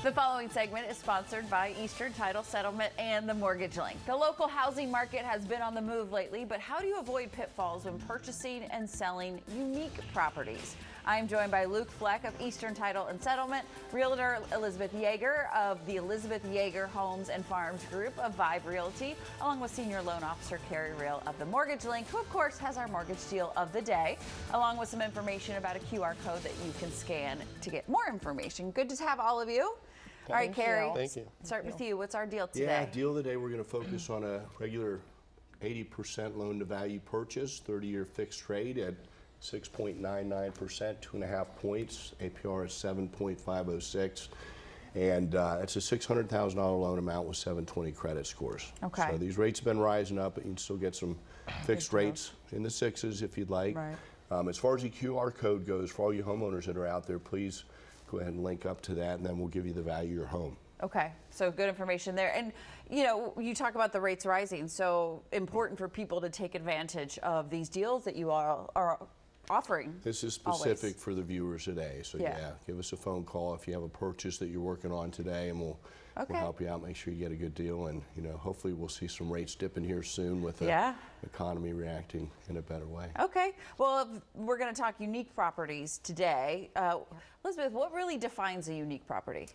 The following segment is sponsored by Eastern Title Settlement and the Mortgage Link. The local housing market has been on the move lately, but how do you avoid pitfalls when purchasing and selling unique properties? I'm joined by Luke Fleck of Eastern Title and Settlement, Realtor Elizabeth Yeager of the Elizabeth Yeager Homes and Farms Group of Vibe Realty, along with Senior Loan Officer Carrie Real of the Mortgage Link, who of course has our mortgage deal of the day, along with some information about a QR code that you can scan to get more information. Good to have all of you. All right, Carrie, Thank you. Start with you. What's our deal today? Yeah, deal of the day, we're going to focus on a regular 80% loan to value purchase, 30-year fixed rate at 6.99%, 2.5 points. APR is 7.506. And it's a $600,000 loan amount with 720 credit scores. Okay. So these rates have been rising up, but you can still get some fixed rates in the sixes if you'd like. Right. As far as the QR code goes, for all you homeowners that are out there, please go ahead and link up to that, and then we'll give you the value of your home. Okay, so good information there. And you know, you talk about the rates rising, so important for people to take advantage of these deals that you all are offering. This is specific for the viewers today, so yeah, give us a phone call if you have a purchase that you're working on today, and we'll help you out, make sure you get a good deal, and you know, hopefully we'll see some rates dipping here soon with the economy reacting in a better way. Okay, well, we're going to talk unique properties today. Elizabeth, what really defines a unique property?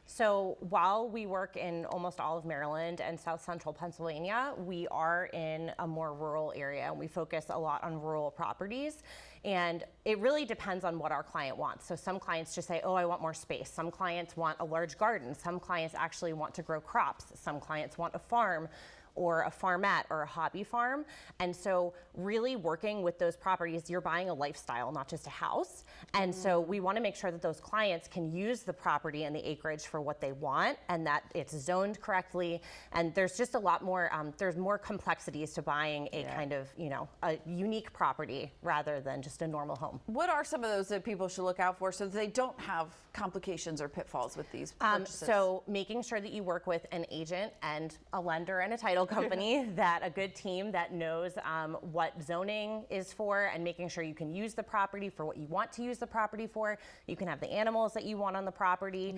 So while we work in almost all of Maryland and South Central Pennsylvania, we are in a more rural area, and we focus a lot on rural properties. And it really depends on what our client wants. So some clients just say, oh, I want more space. Some clients want a large garden. Some clients actually want to grow crops. Some clients want a farm or a farmette or a hobby farm. And so really working with those properties, you're buying a lifestyle, not just a house. And so we want to make sure that those clients can use the property and the acreage for what they want, and that it's zoned correctly. And there's just a lot more, there's more complexities to buying a kind of, you know, a unique property rather than just a normal home. What are some of those that people should look out for so that they don't have complications or pitfalls with these purchases? So making sure that you work with an agent and a lender and a title company, that a good team that knows what zoning is for, and making sure you can use the property for what you want to use the property for. You can have the animals that you want on the property.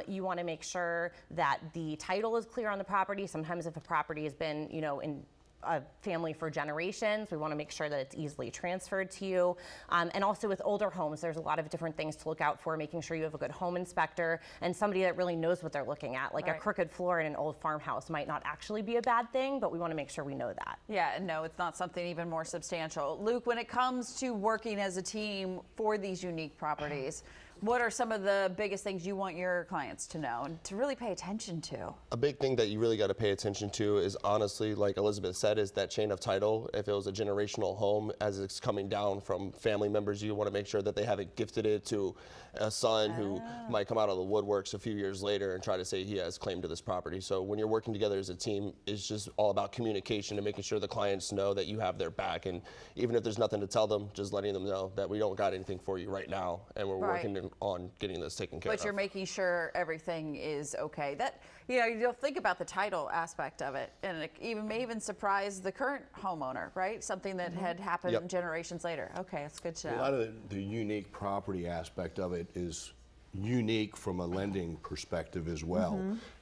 You want to make sure that the title is clear on the property. Sometimes if a property has been, you know, in a family for generations, we want to make sure that it's easily transferred to you. And also with older homes, there's a lot of different things to look out for, making sure you have a good home inspector and somebody that really knows what they're looking at. Like a crooked floor in an old farmhouse might not actually be a bad thing, but we want to make sure we know that. Yeah, no, it's not something even more substantial. Luke, when it comes to working as a team for these unique properties, what are some of the biggest things you want your clients to know and to really pay attention to? A big thing that you really got to pay attention to is, honestly, like Elizabeth said, is that chain of title. If it was a generational home, as it's coming down from family members, you want to make sure that they haven't gifted it to a son who might come out of the woodworks a few years later and try to say he has claim to this property. So when you're working together as a team, it's just all about communication and making sure the clients know that you have their back. And even if there's nothing to tell them, just letting them know that we don't got anything for you right now, and we're working on getting this taken care of. But you're making sure everything is okay. That, you know, you'll think about the title aspect of it, and it may even surprise the current homeowner, right? Something that had happened generations later. Okay, that's good to know. A lot of the unique property aspect of it is unique from a lending perspective as well.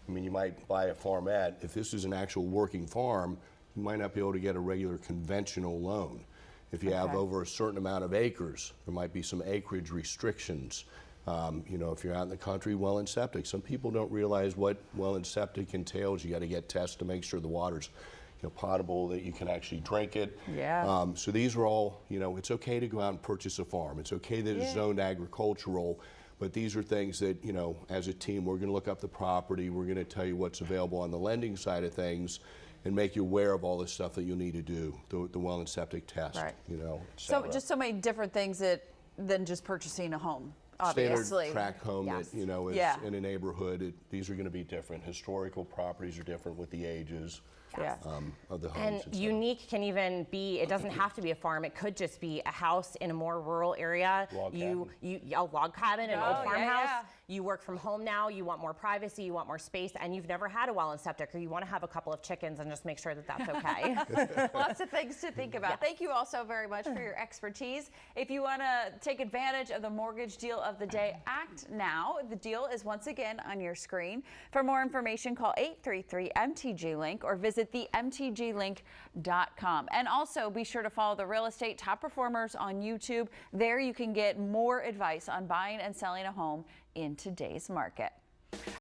I mean, you might buy a farmette. If this is an actual working farm, you might not be able to get a regular conventional loan. If you have over a certain amount of acres, there might be some acreage restrictions. You know, if you're out in the country, well and septic. Some people don't realize what well and septic entails. You got to get tests to make sure the water's, you know, potable, that you can actually drink it. So these are all, you know, it's okay to go out and purchase a farm. It's okay that it's zoned agricultural, but these are things that, you know, as a team, we're going to look up the property. We're going to tell you what's available on the lending side of things, and make you aware of all the stuff that you'll need to do, the well and septic test, you know. So just so many different things than just purchasing a home. Obviously. Standard tract home that, you know, is in a neighborhood. These are going to be different. Historical properties are different with the ages of the homes. And unique can even be, it doesn't have to be a farm. It could just be a house in a more rural area. A log cabin, an old farmhouse. you work from home now, you want more privacy, you want more space, and you've never had a well and septic, or you want to have a couple of chickens and just make sure that that's okay. Lots of things to think about. Yes. Thank you all so very much for your expertise. If you want to take advantage of the mortgage deal of the day, act now. The deal is once again on your screen. For more information, call 833-MTG-LINK or visit themtglink.com. And also be sure to follow the Real Estate Top Performers on YouTube. There you can get more advice on buying and selling a home in today's market.